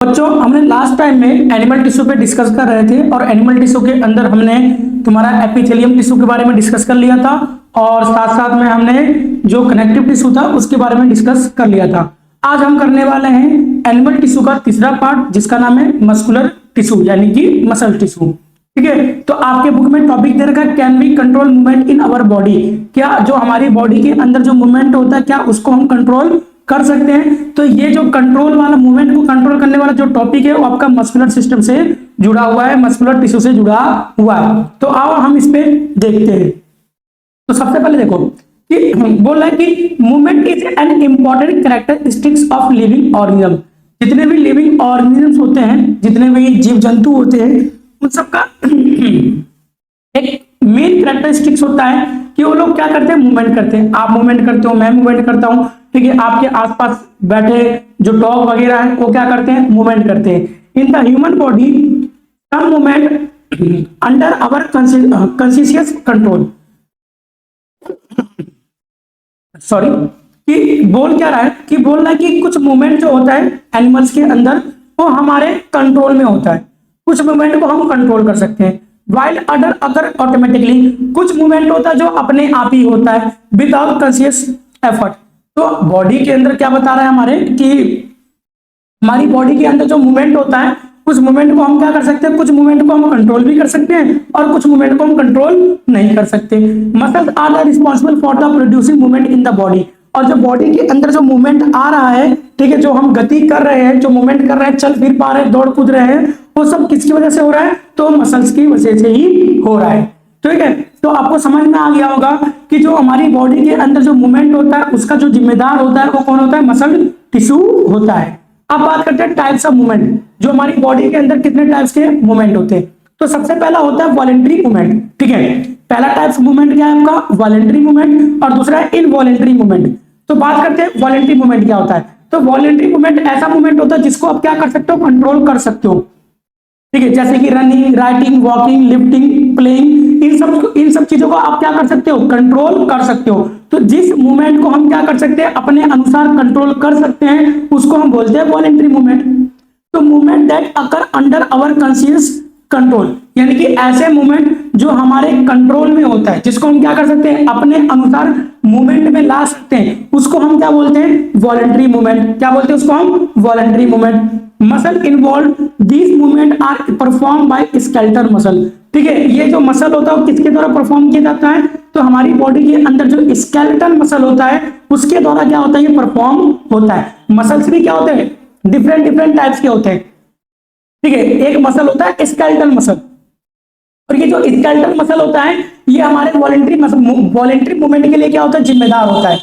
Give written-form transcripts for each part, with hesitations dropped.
बच्चों हमने last time में एनिमल टिश्यू पे डिस्कस कर रहे थे और एनिमल टिश्यू के अंदर हमने तुम्हारा एपिथेलियम टिश्यू के बारे में डिस्कस कर लिया था और साथ साथ में हमने जो कनेक्टिव टिश्यू था उसके बारे में डिस्कस कर लिया था। आज हम करने वाले हैं एनिमल टिश्यू का तीसरा पार्ट जिसका नाम है मस्कुलर टिश्यू यानी कि मसल टिश्यू। ठीक है, तो आपके बुक में टॉपिक दे रखा है can be control movement in our body. क्या जो हमारी बॉडी के अंदर जो मूवमेंट होता है क्या उसको हम कंट्रोल कर सकते हैं? तो ये जो कंट्रोल वाला मूवमेंट को कंट्रोल करने वाला जो टॉपिक है वो आपका मस्कुलर सिस्टम से जुड़ा हुआ है, मस्कुलर टिश्यू से जुड़ा हुआ है। तो आओ हम इस पे देखते हैं। तो सबसे पहले देखो कि बोल रहा है कि movement is an important characteristics of living organism. जितने भी लिविंग ऑर्गेनिजम्स होते हैं, जितने भी जीव जंतु होते हैं, उन सबका एक मेन कैरेक्टरिस्टिक्स होता है कि वो लोग क्या करते हैं, मूवमेंट करते हैं। आप मूवमेंट करते हो, मैं मूवमेंट करता हूं, ठीक है। आपके आसपास बैठे जो डॉग वगैरह है वो क्या करते हैं, मूवमेंट करते हैं। In the human body some movement under our conscious control. Sorry, कि बोल क्या रहा है कि बोल रहा है कि कुछ मूवमेंट जो होता है एनिमल्स के अंदर वो हमारे कंट्रोल में होता है। कुछ मूवमेंट को हम कंट्रोल कर सकते हैं वाइल अदर अगर ऑटोमेटिकली। कुछ मूवमेंट होता है जो अपने आप ही होता है विदाउट कॉन्शियस एफर्ट। तो बॉडी के अंदर क्या बता रहा है हमारे कि हमारी बॉडी के अंदर जो मूवमेंट होता है कुछ मूवमेंट को हम क्या कर सकते हैं, कुछ मूवमेंट को हम कंट्रोल भी कर सकते हैं और कुछ मूवमेंट को हम कंट्रोल नहीं कर सकते। Muscles are the responsible for the producing movement in the body. और जो बॉडी के अंदर जो मूवमेंट आ रहा है, ठीक है, जो हम गति कर रहे हैं, जो मूवमेंट कर रहे हैं, चल फिर पा रहे हैं, दौड़ कूद रहे हैं, वो सब किसकी वजह से हो रहा है, तो मसल्स की वजह से ही हो रहा है। ठीक है, तो आपको समझ में आ गया होगा कि जो हमारी बॉडी के अंदर जो मूवमेंट होता है उसका जो जिम्मेदार होता है वो कौन होता है, मसल टिश्यू होता है। अब बात करते हैं टाइप्स ऑफ मूवमेंट। जो हमारी बॉडी के अंदर कितने टाइप्स के मूवमेंट होते हैं, तो सबसे पहला होता है वॉलेंट्री मूवमेंट। ठीक है, पहला टाइप मूवमेंट क्या है आपका, वॉलेंट्री मूवमेंट, और दूसरा है इनवॉलेंट्री मूवमेंट। तो बात करते हैं वॉलेंट्री मूवमेंट क्या होता है। तो वॉलेंट्री मूवमेंट ऐसा मूवमेंट होता है जिसको आप क्या कर सकते हो, कंट्रोल कर सकते हो। ठीक है, जैसे कि running, writing, walking, lifting, playing, इन सब चीजों को आप क्या कर सकते हो, कंट्रोल कर सकते हो। तो जिस मूवमेंट को हम क्या कर सकते हैं, अपने अनुसार कंट्रोल कर सकते हैं, उसको हम बोलते हैं वॉलेंट्री मूवमेंट। तो movement that occur under our conscious control, यानी कि ऐसे मूवमेंट जो हमारे कंट्रोल में होता है, जिसको हम क्या कर सकते हैं, अपने अनुसार मूवमेंट में ला सकते हैं, उसको हम क्या बोलते हैं, वॉलेंट्री मूवमेंट। क्या बोलते हैं उसको हम, voluntary movement. Muscle involve these movement are perform by skeletal muscle. ठीक है, ये जो मसल होता है वो किसके द्वारा परफॉर्म किया जाता है, तो हमारी बॉडी के अंदर जो स्केलेटल मसल होता है उसके द्वारा क्या होता है, ये परफॉर्म होता है। मसल्स भी क्या होते हैं, डिफरेंट डिफरेंट टाइप्स के होते हैं। ठीक है, एक मसल होता है स्केलेटल मसल, और ये जो स्केलेटल मसल होता है ये हमारे वॉलेंट्री मूवमेंट के लिए क्या होता है, जिम्मेदार होता है।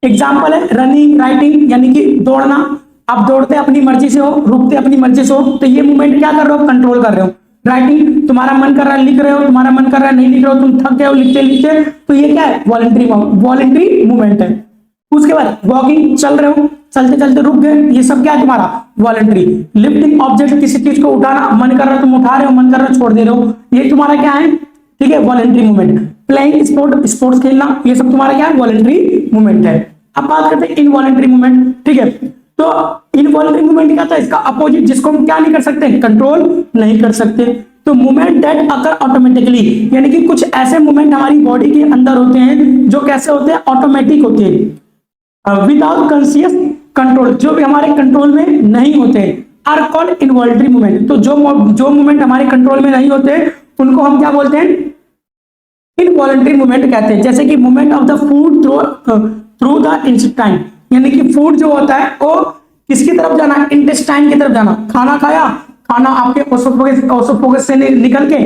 एग्जाम्पल है रनिंग, राइटिंग, यानी कि दौड़ना। आप दौड़ते अपनी मर्जी से हो, रुकते अपनी मर्जी से हो, तो ये मूवमेंट क्या कर रहे हो, कंट्रोल कर रहे हो। राइटिंग, तुम्हारा मन कर रहा है लिख रहे हो, तुम्हारा मन कर रहा है नहीं लिख रहे हो, तुम थक गए हो लिखते लिखते, तो ये क्या है, वॉलेंट्री मूवमेंट है। उसके बाद वॉकिंग, चल रहे हो, चलते चलते रुक गए, ये सब क्या है तुम्हारा, वॉलेंट्री। लिफ्टिंग, ऑब्जेक्ट किसी चीज को उठाना, मन कर रहा है तुम उठा रहे हो, मन कर रहा है छोड़ दे रहे हो, ये तुम्हारा क्या है, ठीक है, वॉलेंट्री मूवमेंट। प्लेइंग स्पोर्ट्स खेलना, ये सब तुम्हारा क्या है, वॉलेंट्री मूवमेंट है। अब बात करते हैं इनवॉलेंट्री मूवमेंट। ठीक है, तो इनवॉलेंट्री मूवमेंट क्या था, इसका अपोजिट, जिसको हम क्या नहीं कर सकते, कंट्रोल नहीं कर सकते। तो मूवमेंट दैट अकर ऑटोमेटिकली, यानी कि कुछ ऐसे मूवमेंट हमारी बॉडी के अंदर होते हैं जो कैसे होते हैं, ऑटोमेटिक होते हैं, विदाउट कॉन्शियस कंट्रोल, जो भी हमारे कंट्रोल में नहीं होते, आर कॉल्ड इनवॉलेंट्री मूवमेंट। तो जो मूवमेंट हमारे कंट्रोल में नहीं होते उनको हम क्या बोलते हैं, इनवॉलेंट्री मूवमेंट कहते हैं। जैसे कि movement of the food through the intestine, यानी कि फूड जो होता है वो किसकी तरफ जाना, इंटेस्टाइन की तरफ जाना। खाना खाया, खाना आपके ओसोफेगस से निकल के,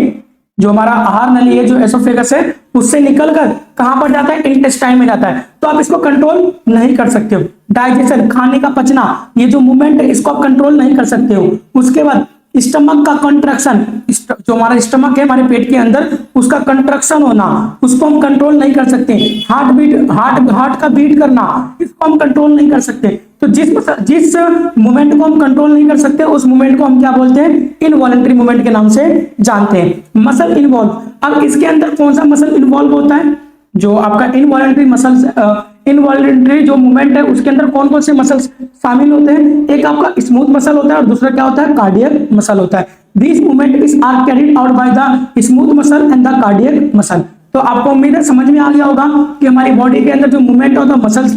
जो हमारा आहार नली है, जो एसोफेगस है, उससे निकलकर कहां पर जाता है, इंटेस्टाइन में जाता है। तो आप इसको कंट्रोल नहीं कर सकते हो। डाइजेशन, खाने का पचना, ये जो मूवमेंट है इसको आप कंट्रोल नहीं कर सकते हो। उसके बाद स्टमक का कंट्रक्शन, जो हमारा स्टमक है हमारे पेट के अंदर, उसका कंट्रक्शन होना, उसको हम कंट्रोल नहीं कर सकते। हार्ट का बीट करना, इसको हम कंट्रोल नहीं कर सकते। तो जिस मूवमेंट को हम कंट्रोल नहीं कर सकते उस मूवमेंट को हम क्या बोलते हैं, इनवॉलेंट्री मूवमेंट के नाम से जानते हैं। मसल इन्वॉल्व, अब इसके अंदर कौन सा मसल इन्वॉल्व होता है, जो आपका इनवॉलेंट्री मसल इनवॉलंटरी जो मूवमेंट है उसके अंदर कौन कौन से मसल्स शामिल होते हैं? एक आपका स्मूथ मसल होता है और दूसरा क्या होता है? कार्डियक मसल होता है। This movement is are carried out by the smooth muscle and the cardiac muscle. तो आपको उम्मीद है समझ में आ गया होगा कि हमारी बॉडी के अंदर जो मूवमेंट होता है मसल्स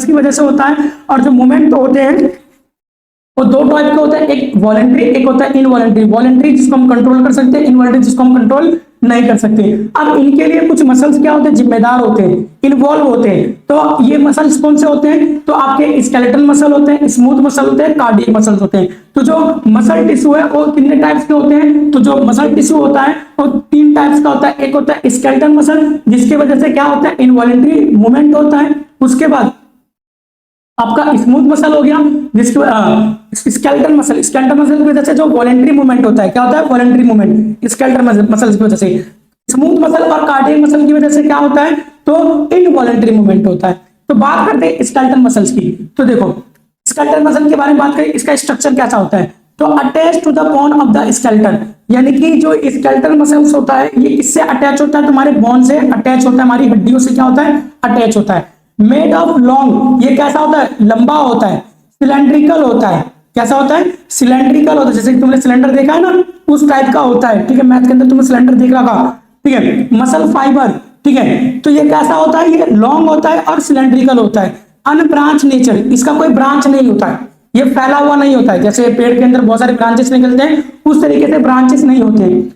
की वजह से होता है, और जो मूवमेंट होते हैं वो दो टाइप के होते हैं, एक वॉलंटरी एक होता है इनवॉलंटरी। वॉलंटरी जिसको हम कंट्रोल कर सकते हैं, इनवॉलंटरी जिसको हम कंट्रोल नहीं कर सकते। अब इनके लिए कुछ मसल्स क्या होते हैं? जिम्मेदार होते हैं, इन्वॉल्व होते हैं। तो ये मसल्स कौन से होते हैं? तो आपके स्केलेटल मसल होते हैं, स्मूथ मसल होते हैं, कार्डियक मसल्स होते हैं। तो जो मसल टिश्यू है वो कितने टाइप्स के होते हैं? तो जो मसल टिश्यू होता है वो तीन टाइप्स का होता है। एक होता है स्केलेटल मसल, जिसकी वजह से क्या होता है? इनवॉलंटरी मूवमेंट होता है। उसके बाद आपका स्मूथ मसल हो गया, जिसके स्केलेटल मसल की वजह से जो वॉलंटरी मूवमेंट होता है, क्या होता है? वॉलंटरी मूवमेंट स्केलेटल मसल की वजह से। स्मूथ मसल और कार्डियक मसल की वजह से क्या होता है? तो इनवॉलंटरी मूवमेंट होता है। तो बात करते हैं स्केलेटल मसल्स की। तो देखो स्केलेटल मसल के बारे में बात करें, इसका स्ट्रक्चर कैसा होता है? तो attach to the bone of the skeleton, यानी कि जो स्केलेटल मसल्स होता है ये किससे अटैच होता है? तुम्हारे बोन से अटैच होता है, हमारी हड्डियों से क्या होता है? अटैच होता है। मेड ऑफ लॉन्ग, ये कैसा होता है? लंबा होता है। सिलेंड्रिकल होता है। कैसा होता है? सिलेंड्रिकल होता है। जैसे कि तुमने सिलेंडर देखा है ना, उस टाइप का होता है। ठीक है, मैथ के अंदर तुमने सिलेंडर देख रखा। ठीक है, मसल फाइबर। ठीक है, तो ये कैसा होता है? ये लॉन्ग होता है और सिलेंड्रिकल होता है। अनब्रांच नेचर, इसका कोई ब्रांच नहीं होता है, ये फैला हुआ नहीं होता है। जैसे पेड़ के अंदर बहुत सारे ब्रांचेस निकलते हैं, उस तरीके से ब्रांचेस नहीं होते हैं।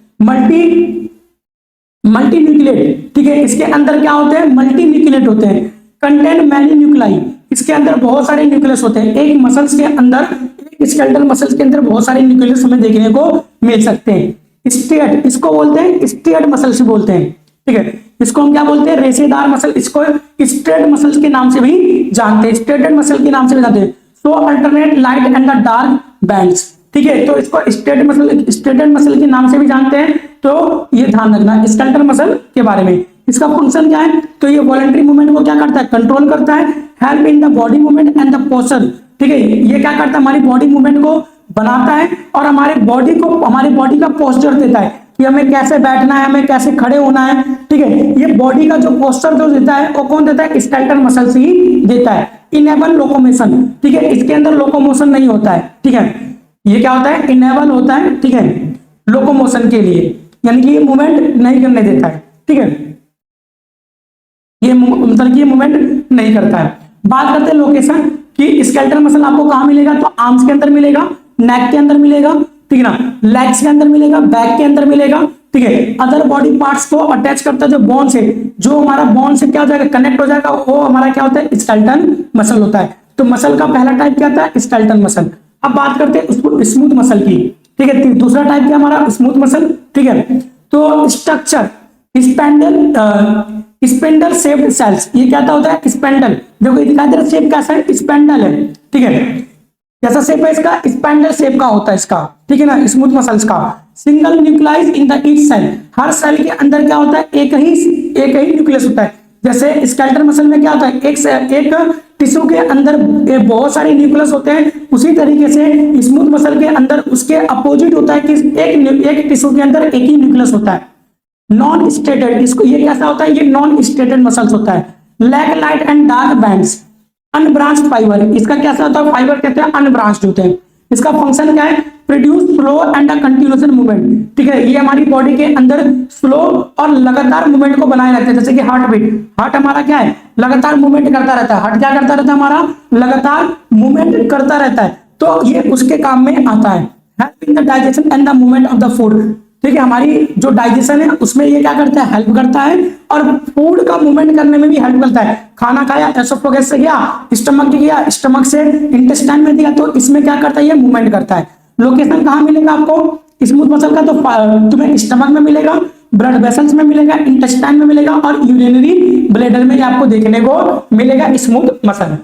Multi nucleate. ठीक है, इसके अंदर क्या होते हैं? मल्टी न्यूक्लिएट होते हैं। कंटेन मैनी न्यूक्लाई, इसके अंदर बहुत सारे न्यूक्लियस होते हैं। एक मसल्स के अंदर, एक स्केलेटल मसल्स के अंदर बहुत सारे न्यूक्लियस हमें देखने को मिल सकते हैं। स्ट्रेट, इसको बोलते हैं स्ट्रेट मसल्स बोलते हैं। ठीक है, इसको हम क्या बोलते हैं? रेशेदार मसल। इसको स्ट्रेट मसल्स के नाम से भी जानते हैं, स्ट्रेटेड मसल के नाम से भी जानते हैं। So alternate light and the dark bands. ठीक है, तो इसको स्ट्रेटेड मसल के नाम से भी जानते हैं। तो ये ध्यान रखना स्केलेटल मसल के बारे में। इसका फंक्शन क्या है? तो ये वॉलंटरी मूवमेंट को क्या करता है? कंट्रोल करता है। Help in the body movement and the posture. ठीक है, ये क्या करता है? हमारी बॉडी मूवमेंट को बनाता है और हमारी बॉडी का पोस्चर देता है कि हमें कैसे बैठना है, हमें कैसे खड़े होना है। ठीक है, ये बॉडी का जो पोस्चर जो देता है वो कौन देता है? स्केलेटल मसल से ही देता है। Enable locomotion. ठीक है, इसके अंदर लोकोमोशन नहीं होता है। ठीक है, ये क्या होता है? इनेबल होता है। ठीक है, लोकोमोशन के लिए, यानी कि ये मूवमेंट नहीं करने देता है। ठीक है, ये मतलब ये मूवमेंट नहीं करता है। बात करते हैं लोकेशन कि स्केलेटल मसल आपको कहां मिलेगा? तो आर्म्स के अंदर मिलेगा, नेक के अंदर मिलेगा, ठीक है ना, लेग्स के अंदर मिलेगा, बैक के अंदर मिलेगा। ठीक है, अदर बॉडी पार्ट्स को अटैच करता है जो बोन से, जो हमारा बोन से क्या हो जाएगा? कनेक्ट हो जाएगा, वो हमारा क्या होता है? स्केलेटल मसल होता है। तो मसल का पहला टाइप क्या होता है? Skeletal muscle. अब बात करते हैं स्मूथ मसल की। ठीक है, दूसरा टाइप क्या हमारा? Smooth muscle. ठीक है, तो स्ट्रक्चर स्पेंडल शेप्ड सेल्स, ये क्या होता है? स्पेंडल। देखो ये दिखाई दे रहा है शेप कैसा है? स्पेंडल है। ठीक है, कैसा शेप है इसका? स्पेंडल शेप का होता है इसका। ठीक है ना, स्मूथ मसल्स का। Single nucleus in the each cell, हर सेल के अंदर क्या होता है? एक ही न्यूक्लियस होता है। जैसे स्केलेटल मसल में क्या होता है? एक टिश्यू के अंदर बहुत सारे न्यूक्लियस होते हैं, उसी तरीके से स्मूथ मसल के अंदर उसके अपोजिट होता है कि एक टिश्यू के अंदर एक ही न्यूक्लियस होता है। नॉन स्टेटेड, इसको ये कैसा होता है? ये नॉन स्टेटेड मसल्स होता है। Leg light and dark bands. Unbranched fibre, इसका कैसा होता है? फाइबर कहते हैं अनब्रांच्ड होते हैं। इसका फंक्शन क्या है? Produce flow and continuous movement. ठीक है, ये हमारी बॉडी के अंदर फ्लो और लगातार मूवमेंट को बनाए रखते हैं। जैसे कि हार्ट बीट, हार्ट हमारा क्या है? लगातार मूवमेंट करता रहता है। हार्ट क्या करता रहता है? हमारा लगातार मूवमेंट करता रहता है। तो ये उसके काम में आता है। Help in the digestion and the movement of the food. ठीक है, हमारी जो डाइजेशन है उसमें ये क्या करता है? हेल्प करता है, और फूड का मूवमेंट करने में भी हेल्प करता है। खाना खाया, एसोफेगस से गया, स्टमक गया, स्टमक से इंटेस्टाइन में दिया, तो इसमें क्या करता है? ये मूवमेंट करता है। लोकेशन कहाँ मिलेगा आपको स्मूथ मसल का? तो तुम्हें स्टमक में मिलेगा, ब्लड वेसल्स में मिलेगा, इंटेस्टाइन में मिलेगा, और यूरिनरी ब्लैडर में आपको देखने को मिलेगा स्मूथ मसल।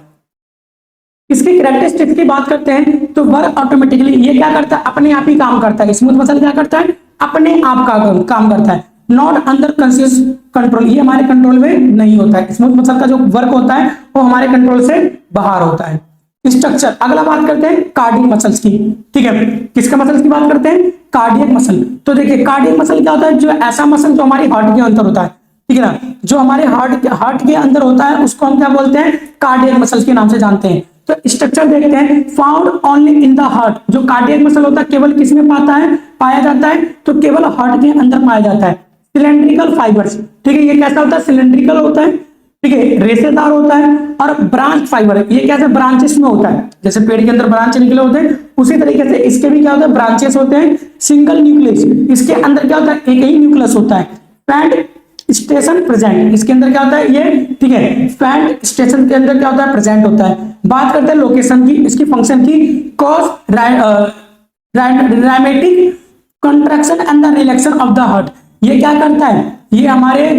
इसकी कैरेक्टरिस्टिक्स की बात करते हैं तो वर्क ऑटोमेटिकली, ये क्या करता है? अपने आप ही काम करता है। स्मूथ मसल क्या करता है? अपने आप का काम करता है। नॉट अंडर कॉन्शियस कंट्रोल, ये हमारे कंट्रोल में नहीं होता है। स्मूथ मसल का जो वर्क होता है वो हमारे कंट्रोल से बाहर होता है। स्ट्रक्चर, अगला बात करते हैं कार्डियक मसल्स की। ठीक है, किसका मसल्स की बात करते हैं? Cardiac muscle. तो देखिए कार्डियक मसल क्या होता है? जो ऐसा मसल जो हमारी हार्ट के अंदर होता है। ठीक है ना। जो हमारे हार्ट के अंदर होता है उसको हम क्या बोलते हैं, कार्डियक मसल्स के नाम से जानते हैं। तो स्ट्रक्चर देखते हैं, found only in the heart. जो कार्डियक मसल होता है केवल किस में पाया जाता है, तो केवल हार्ट के अंदर पाया जाता है। सिलेंड्रिकल फाइबर्स, ठीक है, ये कैसा होता है, सिलेंड्रिकल होता है, ठीक है, रेशेदार होता है। और ब्रांच फाइबर, ये कैसे ब्रांचेस में होता है, जैसे पेड़ के अंदर ब्रांच निकले होते हैं उसी तरीके से इसके भी क्या होता है, ब्रांचेस होते हैं। सिंगल न्यूक्लियस, इसके अंदर क्या होता है, एक ही न्यूक्लियस होता है। पैड स्टेशन प्रेजेंट, इसके अंदर क्या होता है ये, ठीक है, पैड स्टेशन के अंदर क्या होता है, प्रेजेंट होता है। बात करते हैं लोकेशन की, इसकी फंक्शन की, cause rhythmic contraction and the relaxation of the heart. ये क्या करता है, ये हमारे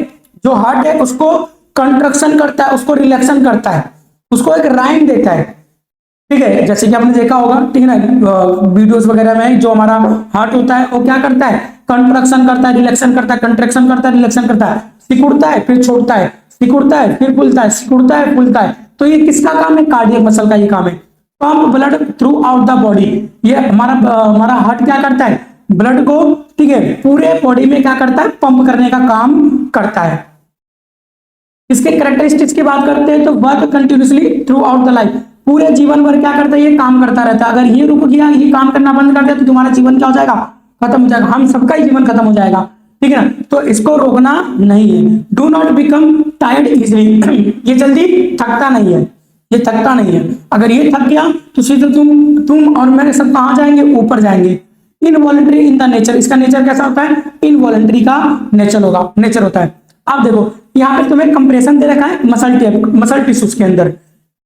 जो हार्ट है उसको कंट्रक्शन करता है, उसको रिलैक्शन करता है, उसको एक राइम देता है, ठीक है। जैसे कि आपने देखा होगा, ठीक है ना, वीडियोस वगैरह में जो हमारा हार्ट होता है वो क्या करता है, कंट्रक्शन करता है, रिलैक्शन करता है, कंट्रैक्शन करता है, रिलैक्शन करता है, सिकुड़ता है फिर छोड़ता है, सिकुड़ता है फिर फूलता है, सिकुड़ता है फूलता है। तो ये किसका काम है, कार्डियक मसल का ये काम है। Pump blood through out the body, ये हमारा हार्ट क्या करता है, ब्लड को, ठीक है, पूरे बॉडी में क्या करता है, पंप करने का काम करता है। इसके कैरेक्टरिस्टिक्स की बात करते हैं तो work continuously through out the life, पूरे जीवन भर क्या करता है, ये काम करता रहता है। अगर ये रुक गया, ये काम करना बंद कर दिया तो तुम्हारा जीवन क्या हो जाएगा, खत्म हो जाएगा, हम सबका ही जीवन खत्म हो जाएगा, ठीक है ना। तो इसको रोकना नहीं है। Do not become tired easily, ये जल्दी थकता नहीं है, ये थकता नहीं है। अगर ये थक गया तो सीधे तुम और मैं सब कहां जाएंगे, ऊपर जाएंगे। इनवॉलंटरी इन द नेचर, इसका नेचर कैसा होता है, इनवॉलंटरी का नेचर होता है। आप देखो यहाँ पे तुम्हें कंप्रेशन दे रखा है मसल टिश्यूज के अंदर,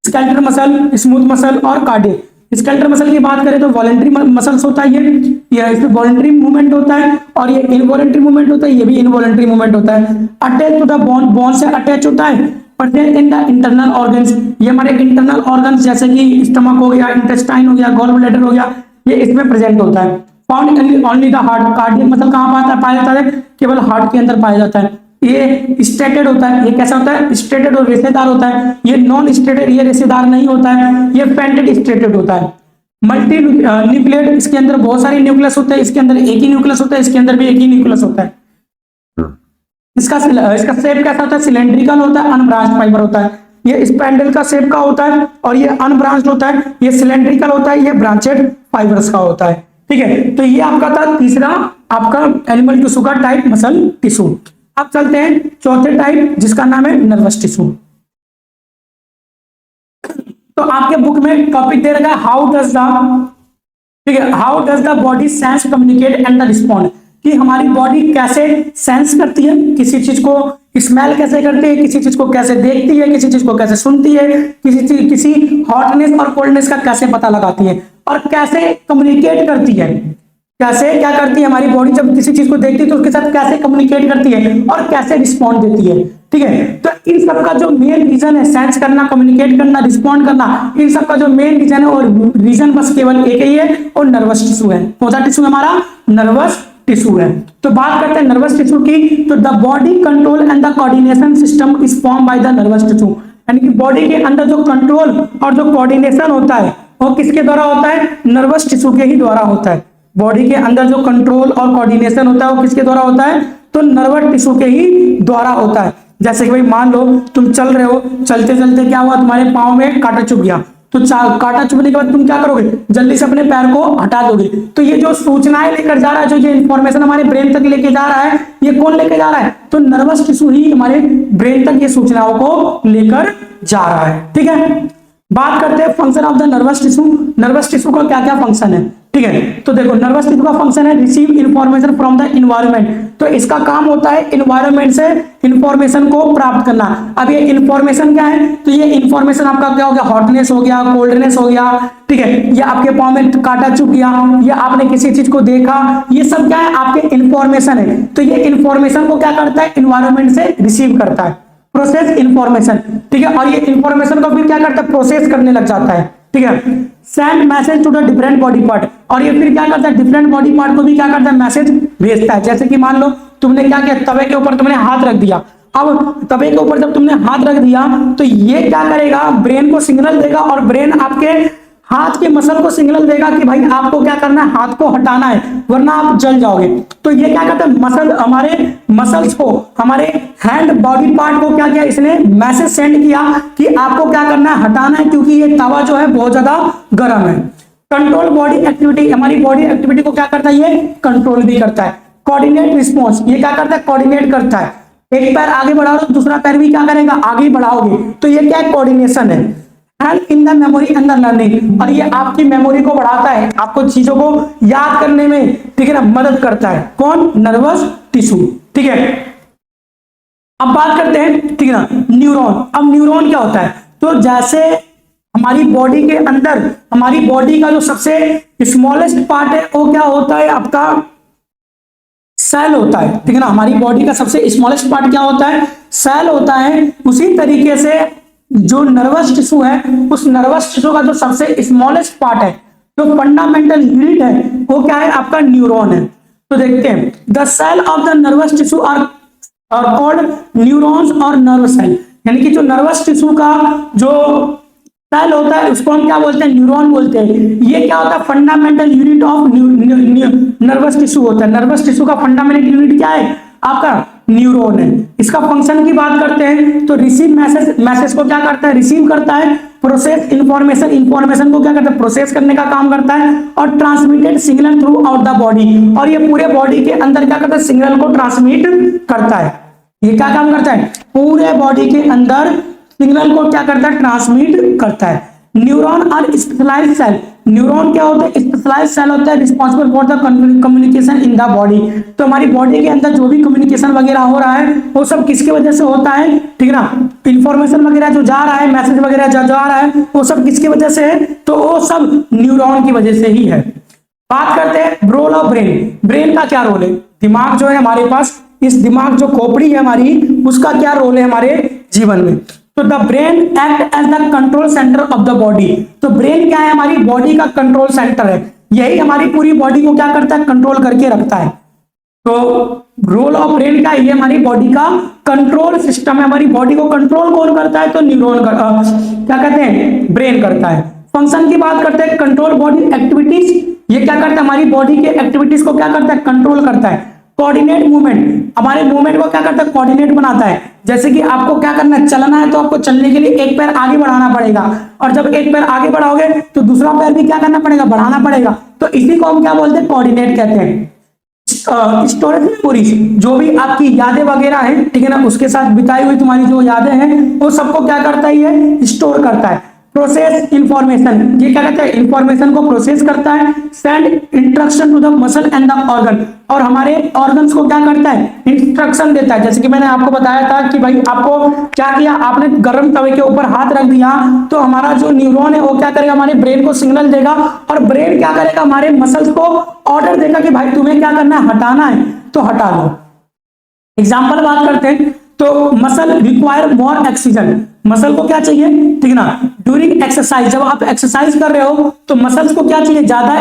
स्केलेटल मसल, स्मूथ मसल और कार्डियक। स्केलेटल मसल की बात करें तो वॉलंटरी मसल्स होता है, ये इसमें वॉलंटरी मूवमेंट होता है, और ये इनवॉलंटरी मूवमेंट होता है, ये भी इनवॉलंटरी मूवमेंट होता है। अटैच टू द बोन से अटैच होता है। Present in the internal organs, ये हमारे इंटरनल ऑर्गन्स जैसे कि स्टमक हो गया, इंटेस्टाइन हो गया, गॉल ब्लैडर हो गया, ये इसमें प्रेजेंट होता है। Found only the heart, cardiac muscle कहाँ पाया जाता है, केवल हार्ट के अंदर पाया जाता है। ये स्ट्रेटेड होता है, ये कैसा होता है, स्ट्रेटेड और रेशेदार होता है। ये नॉन स्ट्रेटेड, ये रेशेदार नहीं होता है, ये पेंटेड स्ट्रेटेड होता है। मल्टी न्यूक्लियड, इसके अंदर बहुत सारे न्यूक्लियस होते हैं, इसके अंदर एक ही न्यूक्लियस होता है, इसके अंदर भी एक ही न्यूक्लियस होता है। इसका शेप कैसा होता है, सिलेंड्रिकल होता है, अनब्रांच्ड फाइबर होता है। ये स्पैंडल का शेप का होता है और ये अनब्रांच्ड होता है, ये सिलेंड्रिकल होता है, ये ब्रांचेड फाइबर्स का होता है, ठीक है। तो ये आपका था तीसरा आपका एनिमल टिश्यू का टाइप, मसल टिश्यू। अब चलते हैं चौथे टाइप जिसका नाम है नर्वस टिश्यू। तो आपके बुक में टॉपिक दे रखा है हाउ डज द, ठीक है, how does the body sense communicate and the respond, कि हमारी बॉडी कैसे सेंस करती है किसी चीज को, स्मेल कैसे करती है, किसी चीज को कैसे देखती है, किसी चीज को कैसे सुनती है, किसी हॉटनेस और कोल्डनेस का कैसे पता लगाती है, और कैसे कम्युनिकेट करती है, कैसे क्या करती है हमारी बॉडी जब किसी चीज को देखती है तो उसके साथ कैसे कम्युनिकेट करती है और कैसे रिस्पॉन्ड देती है, ठीक है। तो इन सब का जो मेन रीजन है, सेंस करना, कम्युनिकेट करना, रिस्पॉन्ड करना, इन सब का जो मेन रीजन है और रीजन बस केवल एक ही है, और नर्वस टिश्यू है। कौन सा टिश्यू हमारा, नर्वस टिश्यू है। तो बात करते हैं नर्वस टिश्यू की, तो the body control and the coordination system is form by the nervous tissue, यानी कि बॉडी के अंदर जो कंट्रोल और जो कोऑर्डिनेशन होता है वो किसके द्वारा होता है, नर्वस टिश्यू के ही द्वारा होता है। बॉडी के अंदर जो कंट्रोल और कोऑर्डिनेशन होता है वो किसके द्वारा होता है, तो नर्वस टिश्यू के ही द्वारा होता है। जैसे कि भाई मान लो तुम चल रहे हो, चलते चलते क्या हुआ, तुम्हारे पाँव में कांटा चुभ गया, तो कांटा चुभने के बाद तुम क्या करोगे, जल्दी से अपने पैर को हटा दोगे। तो ये जो सूचनाएं लेकर जा रहा है, जो ये इंफॉर्मेशन हमारे ब्रेन तक लेके जा रहा है, ये कौन लेके जा रहा है, तो नर्वस टिश्यू ही हमारे ब्रेन तक ये सूचनाओं को लेकर जा रहा है, ठीक है। बात करते हैं function of the nervous tissue. Nervous tissue का क्या क्या फंक्शन है, ठीक है। तो देखो नर्वस टिश्यू का फंक्शन है receive information from the environment, तो इसका काम होता है इन्वायरमेंट से इंफॉर्मेशन को प्राप्त करना। अब ये इंफॉर्मेशन क्या है, तो ये इंफॉर्मेशन आपका क्या हो गया, हॉटनेस हो गया, कोल्डनेस हो गया, ठीक है, या आपके पाँव में कांटा चुभ गया, या आपने किसी चीज को देखा, ये सब क्या है, आपके इंफॉर्मेशन है। तो ये इंफॉर्मेशन को क्या करता है, इन्वायरमेंट से रिसीव करता है, प्रोसेस इंफॉर्मेशन, ठीक है। और ये इंफॉर्मेशन को फिर क्या करता है, प्रोसेस करने लग जाता है, ठीक है। Send message to the different body part, और ये फिर क्या करता है, डिफरेंट बॉडी पार्ट को भी क्या करता है, मैसेज भेजता है। जैसे कि मान लो तुमने क्या किया, तवे के ऊपर तुमने हाथ रख दिया, अब तवे के ऊपर जब तुमने हाथ रख दिया तो ये क्या करेगा, ब्रेन को सिग्नल देगा, और ब्रेन आपके हाथ के मसल को सिग्नल देगा कि भाई आपको क्या करना है, हाथ को हटाना है वरना आप जल जाओगे। तो ये क्या करता है, मसल हमारे मसल्स को, हमारे हैंड बॉडी पार्ट को क्या किया इसने, मैसेज सेंड किया कि आपको क्या करना है, हटाना है, क्योंकि ये तवा जो है बहुत ज्यादा गर्म है। कंट्रोल बॉडी एक्टिविटी, हमारी बॉडी एक्टिविटी को क्या करता है, ये कंट्रोल भी करता है। कोऑर्डिनेट रिस्पॉन्स, ये क्या करता है, कोऑर्डिनेट करता है। एक पैर आगे बढ़ाओ तो दूसरा पैर भी क्या करेगा, आगे बढ़ाओगे, तो ये क्या है, कोऑर्डिनेशन है। Help in the memory and the learning, और ये आपकी मेमोरी को बढ़ाता है, आपको चीजों को याद करने में, ठीक है ना, मदद करता है। कौन, नर्वस टिश्यू, ठीक है। अब बात करते हैं, ठीक है ना, न्यूरॉन। अब न्यूरॉन क्या होता है, तो जैसे हमारी बॉडी के अंदर, हमारी बॉडी का जो सबसे स्मॉलेस्ट पार्ट है वो क्या होता है, आपका सेल होता है, ठीक है ना। हमारी बॉडी का सबसे स्मॉलेस्ट पार्ट क्या होता है, सेल होता है। उसी तरीके से जो नर्वस टिश्यू है, उस नर्वस टिश्यू का जो सबसे स्मॉलेस्ट पार्ट है, जो फंडामेंटल यूनिट है, वो क्या है, आपका न्यूरॉन है। तो देखते हैं, the cell of the nervous tissue are called neurons और नर्व सेल, यानी कि जो नर्वस टिश्यू का जो सेल होता है उसको हम क्या बोलते हैं, न्यूरॉन बोलते हैं। ये क्या होता है, fundamental unit of nervous tissue होता है। नर्वस टिश्यू का फंडामेंटल यूनिट क्या है, आपका न्यूरॉन है। इसका फंक्शन की बात करते हैं तो रिसीव मैसेज को क्या करता है, रिसीव करता है। प्रोसेस इंफॉर्मेशन को क्या करता है, प्रोसेस करने का काम करता है। और transmitted signal through out the body, और ये पूरे बॉडी के अंदर क्या करता है, सिग्नल को ट्रांसमिट करता है। ये क्या काम करता है, पूरे बॉडी के अंदर सिग्नल को क्या करता है, ट्रांसमिट करता है। न्यूरॉन और स्पेशलाइज्ड सेल, न्यूरॉन क्या होता है, स्पेशलाइज्ड सेल होता है, responsible for the communication in the body. तो हमारी बॉडी के अंदर जो भी कम्युनिकेशन वगैरह हो रहा है वो सब किसकी वजह से होता है, ठीक है ना। इंफॉर्मेशन वगैरह जो जा रहा है, मैसेज वगैरह जो जा रहा है, वो सब किसकी वजह से है, तो वो सब न्यूरॉन की वजह से ही है। बात करते हैं रोल ऑफ ब्रेन। ब्रेन का क्या रोल है, दिमाग जो है हमारे पास, इस दिमाग जो खोपड़ी है हमारी, उसका क्या रोल है हमारे जीवन में। तो the brain act as the control centre of the body. तो ब्रेन क्या है, हमारी बॉडी का कंट्रोल सेंटर है। यही हमारी पूरी बॉडी को क्या करता है, कंट्रोल करके रखता है। तो रोल ऑफ ब्रेन का, ये हमारी बॉडी का कंट्रोल सिस्टम है। हमारी बॉडी को कंट्रोल कौन करता है, तो न्यूरॉन क्या कहते हैं, ब्रेन करता है। फंक्शन की बात करते हैं, कंट्रोल बॉडी एक्टिविटीज। ये क्या करता है, हमारी बॉडी के एक्टिविटीज को क्या करता है, कंट्रोल करता है। कोऑर्डिनेट मूवमेंट, हमारे मूवमेंट को क्या करता है, कोऑर्डिनेट बनाता है। जैसे कि आपको क्या करना है, चलना है तो आपको चलने के लिए एक पैर आगे बढ़ाना पड़ेगा, और जब एक पैर आगे बढ़ाओगे तो दूसरा पैर भी क्या करना पड़ेगा, बढ़ाना पड़ेगा। तो इसी को हम क्या बोलते हैं, कोऑर्डिनेट कहते हैं। स्टोरेज मेमोरीज, जो भी आपकी यादें वगैरह हैं, ठीक है ना, उसके साथ बिताई हुई तुम्हारी जो यादें हैं, वो सबको क्या करता है, ये स्टोर करता है। प्रोसेस इंफॉर्मेशन, ये क्या कहते हैं, इंफॉर्मेशन को प्रोसेस करता है। Send instruction to the muscle and the organ, और हमारे ऑर्गन्स को क्या करता है, इंस्ट्रक्शन देता है। जैसे कि मैंने आपको बताया था कि भाई आपको क्या किया, आपने गर्म तवे के ऊपर हाथ रख दिया, तो हमारा जो न्यूरॉन है वो क्या करेगा, हमारे ब्रेन को सिग्नल देगा, और ब्रेन क्या करेगा, हमारे मसल्स को ऑर्डर देगा कि भाई तुम्हें क्या करना है, हटाना है तो हटा लो। एग्जाम्पल बात करते हैं, तो muscle require more oxygen, muscle को क्या चाहिए, ठीक है ना, ड्यूरिंग एक्सरसाइज, जब आप एक्सरसाइज कर रहे हो तो मसल्स को क्या चाहिए, ज्यादा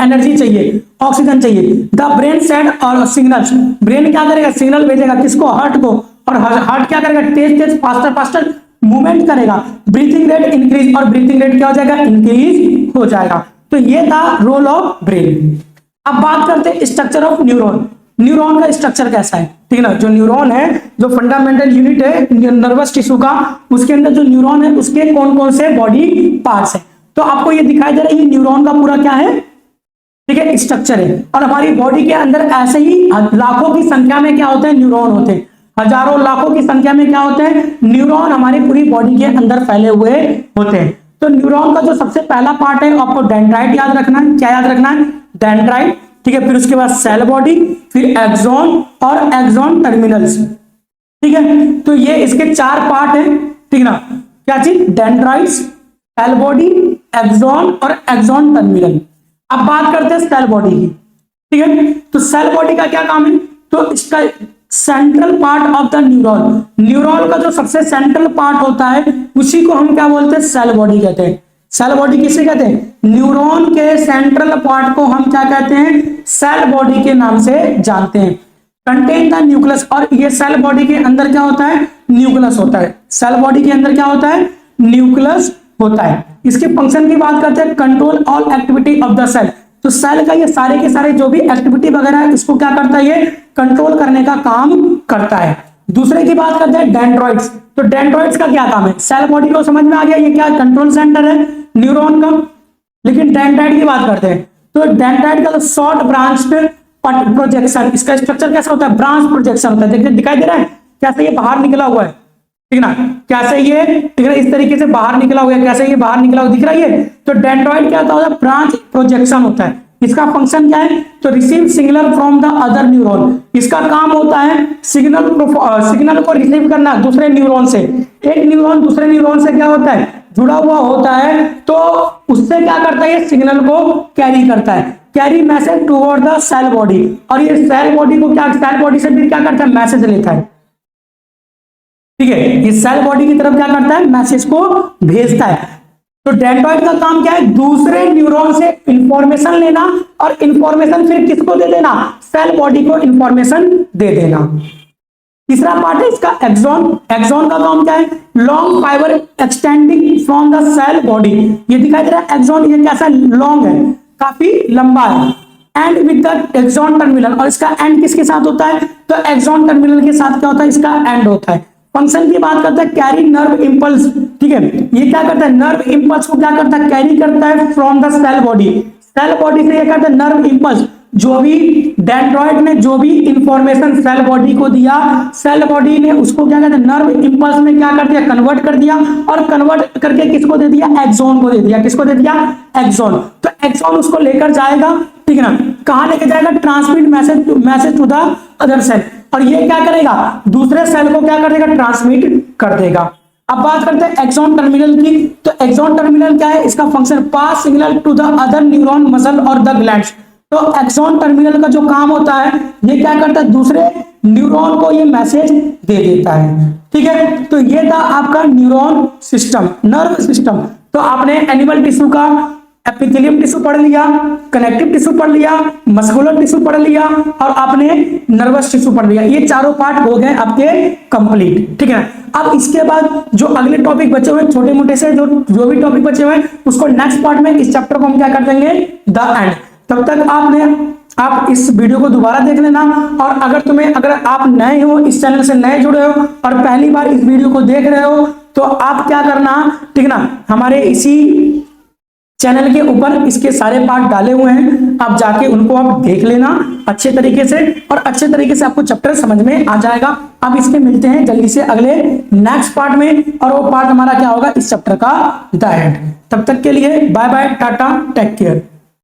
एनर्जी चाहिए, ऑक्सीजन चाहिए। द ब्रेन सेंड और सिग्नल्स, ब्रेन क्या करेगा, सिग्नल भेजेगा, किसको, हार्ट को, और हार्ट क्या करेगा, तेज तेज फास्टर फास्टर मूवमेंट करेगा। ब्रीथिंग रेट इंक्रीज, और ब्रीथिंग रेट क्या हो जाएगा, इंक्रीज हो जाएगा। तो ये था रोल ऑफ ब्रेन। अब बात करते हैं स्ट्रक्चर ऑफ न्यूरॉन। न्यूरॉन का स्ट्रक्चर कैसा है, ठीक है ना। जो न्यूरॉन है, जो फंडामेंटल यूनिट है नर्वस टिश्यू का, उसके अंदर जो न्यूरॉन है उसके कौन कौन से बॉडी पार्ट्स है। तो आपको ये दिखाई दे रहा है, ये न्यूरॉन का पूरा क्या है, ठीक है, स्ट्रक्चर है। और हमारी बॉडी के अंदर ऐसे ही लाखों की संख्या में क्या होते हैं, न्यूरॉन होते हैं। हजारों लाखों की संख्या में क्या होते हैं, न्यूरॉन हमारी पूरी बॉडी के अंदर फैले हुए होते हैं। तो न्यूरॉन का जो सबसे पहला पार्ट है, आपको डेंड्राइट याद रखना है। क्या याद रखना है, डेंड्राइट, ठीक है। फिर उसके बाद सेल बॉडी, फिर एक्सॉन और एक्सॉन टर्मिनल्स, ठीक है। तो ये इसके चार पार्ट है, ठीक है ना। क्या चीज, डेंड्राइट्स, सेल बॉडी, एक्सॉन और एक्सॉन टर्मिनल। अब बात करते हैं सेल बॉडी की, ठीक है। तो सेल बॉडी का क्या काम है, तो इसका central part of the neuron, neuron का जो सबसे सेंट्रल पार्ट होता है उसी को हम क्या बोलते हैं, सेल बॉडी कहते हैं। सेल बॉडी किसे कहते हैं, न्यूरॉन के सेंट्रल पार्ट को हम क्या कहते हैं, सेल बॉडी के नाम से जानते हैं। कंटेन द न्यूक्लियस, और ये सेल बॉडी के अंदर क्या होता है, न्यूक्लियस होता है। सेल बॉडी के अंदर क्या होता है, न्यूक्लियस होता है। इसके फंक्शन की बात करते हैं, control all activity of the cell. तो सेल का ये सारे के सारे जो भी एक्टिविटी वगैरह है इसको क्या करता है, ये कंट्रोल करने का काम करता है। दूसरे की बात करते हैं डेंड्राइट्स। तो डेंड्राइट्स का क्या काम है, सेल बॉडी को समझ में आ गया, ये क्या कंट्रोल सेंटर है न्यूरॉन का। लेकिन डेंड्राइट की बात करते हैं, तो डेंड्राइट का शॉर्ट ब्रांच्ड प्रोजेक्शन, इसका स्ट्रक्चर कैसा होता है, ब्रांच प्रोजेक्शन होता है। देखिए दिखाई दे रहा है कैसे ये बाहर निकला हुआ है, ठीक ना, कैसे ये ठीक है इस तरीके से बाहर निकला हुआ है, कैसे ये बाहर निकला हुआ दिख रहा है। तो डेंड्राइट क्या होता है, ब्रांच प्रोजेक्शन होता है। इसका फंक्शन क्या है, तो receive signal from the other neuron. इसका काम होता है सिग्नल को रिसीव करना दूसरे न्यूरॉन से। एक न्यूरॉन दूसरे न्यूरॉन से क्या होता है, जुड़ा हुआ होता है, तो उससे क्या करता है, ये सिग्नल को कैरी करता है, carry message toward the cell body. और ये सेल बॉडी को क्या, सेल बॉडी से फिर क्या करता है, मैसेज लेता है, ठीक है, ये सेल बॉडी की तरफ क्या करता है, मैसेज को भेजता है। तो डेंड्राइट का काम क्या है, दूसरे न्यूरॉन से इंफॉर्मेशन लेना और इंफॉर्मेशन फिर किसको दे देना, सेल बॉडी को इंफॉर्मेशन दे देना। तीसरा पार्ट है इसका एक्सॉन। एक्सॉन का काम क्या है, long fibre extending from the cell body. ये दिखाई दे रहा है एक्सॉन, ये कैसा लॉन्ग है, काफी लंबा है। End with the axon terminal, और इसका एंड किसके साथ होता है, तो एक्सॉन टर्मिनल के साथ क्या होता है, इसका एंड होता है। फंक्शन की बात करता है, कैरी नर्व इंपल्स, ठीक है, ये क्या करता है, नर्व इंपल्स को क्या करता है, कैरी करता है from the cell body. Cell body से ये करता है नर्व इंपल्स, जो भी डेंड्राइट ने जो भी इंफॉर्मेशन सेल बॉडी को दिया, सेल बॉडी ने उसको क्या कहते हैं, नर्व इंपल्स में क्या कर दिया, कन्वर्ट कर दिया, और कन्वर्ट करके किसको दे दिया, एक्सॉन को दे दिया। किसको दे दिया, एक्सॉन। तो एक्सॉन उसको लेकर जाएगा, ठीक है ना, कहां लेकर जाएगा, transmit message to the other cell. और ये क्या करेगा, दूसरे सेल को क्या कर देगा, ट्रांसमिट कर देगा। अब बात करते हैं एक्सॉन टर्मिनल की। तो एक्सॉन टर्मिनल क्या है, इसका function pass signal to the other neuron muscle और द ग्लैंड्स। तो एक्सॉन टर्मिनल का जो काम होता है, ये क्या करता है, दूसरे न्यूरॉन को ये मैसेज दे देता है, ठीक है। तो ये था आपका न्यूरॉन सिस्टम, नर्व सिस्टम। तो आपने एनिमल टिश्यू का एपिथेलियम टिश्यू पढ़ लिया, कनेक्टिव टिश्यू पढ़ लिया, मस्कुलर टिश्यू पढ़ लिया, और आपने नर्वस टिश्यू पढ़ लिया। ये चारों पार्ट हो गए आपके कंप्लीट, ठीक है। अब इसके बाद जो अगले टॉपिक बचे हुए छोटे मोटे से जो भी टॉपिक बचे हुए उसको नेक्स्ट पार्ट में इस चैप्टर को हम क्या कर देंगे, द एंड। तब तक आप इस वीडियो को दोबारा देख लेना। और अगर आप नए हो, इस चैनल से नए जुड़े हो और पहली बार इस वीडियो को देख रहे हो, तो आप क्या करना, ठीक ना, हमारे इसी चैनल के ऊपर इसके सारे पार्ट डाले हुए हैं, आप जाके उनको आप देख लेना अच्छे तरीके से, और अच्छे तरीके से आपको चैप्टर समझ में आ जाएगा। अब इसके मिलते हैं जल्दी से अगले नेक्स्ट पार्ट में, और वो पार्ट हमारा क्या होगा, इस चैप्टर का द एंड। तब तक के लिए bye bye, tata, take care.